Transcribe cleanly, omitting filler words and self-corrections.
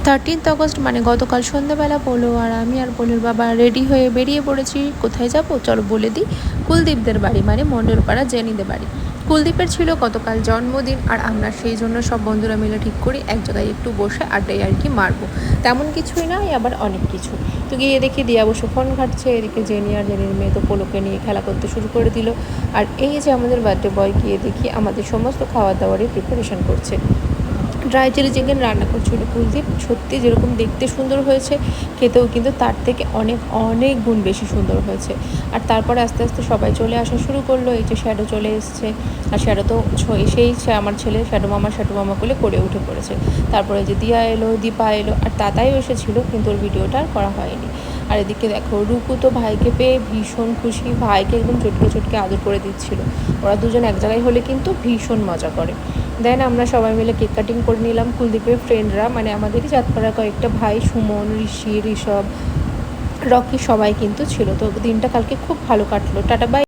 13 August মানে গতকাল সন্ধ্যাবেলা পোলো আর আমি আর পোলোর বাবা রেডি হয়ে বেরিয়ে পড়েছি। কোথায় যাব চলো বলে দিই, কুলদীপদের বাড়ি মানে মণ্ডলপাড়া জেনিদের বাড়ি। কুলদীপের ছিল গতকাল জন্মদিন আর আমরা সেই জন্য সব বন্ধুরা মিলে ঠিক করি এক জায়গায় একটু বসে আড্ডাই আর কি মারবো। তেমন কিছুই নয়, আবার অনেক কিছু। তো গিয়ে দেখি দিয়া বসে ফোন ঘাটছে, এদিকে জেনি আর জেনির মেয়ে তো পোলোকে নিয়ে খেলা করতে শুরু করে দিল। আর এই যে আমাদের বার্থডে বয় গিয়ে দেখি আমাদের সমস্ত খাওয়া দাওয়ারই প্রিপারেশন করছে। ড্রাই চিলি চিকেন রান্না করছিল কুলদীপ, সত্যি যেরকম দেখতে সুন্দর হয়েছে খেতেও কিন্তু তার থেকে অনেক অনেক গুণ বেশি সুন্দর হয়েছে। আর তারপরে আস্তে আস্তে সবাই চলে আসা শুরু করলো। এই যে শ্যাডো চলে এসছে, আর শ্যাডো তো সেই আমার ছেলে শ্যাডো মামা করে উঠে পড়েছে। তারপরে যে দিয়া এলো, দীপা এলো, আর তাতাইও এসেছিলো, কিন্তু ওর ভিডিওটা আর করা হয়নি। আর এদিকে দেখো রুকু তো ভাইকে পেয়ে ভীষণ খুশি, ভাইকে একদম চটকে আদর করে দিচ্ছিল। ওরা দুজন এক জায়গায় হলে কিন্তু ভীষণ মজা করে। দেন আমরা সবাই মিলে কেক কাটিং করে নিলাম। কুলদীপের ফ্রেন্ডরা মানে আমাদেরই জাতপাড়ার কয়েকটা ভাই, সুমন, ঋষি, ঋষভ, রকি সবাই কিন্তু ছিল। তো দিনটা কালকে খুব ভালো কাটলো। Tata bye.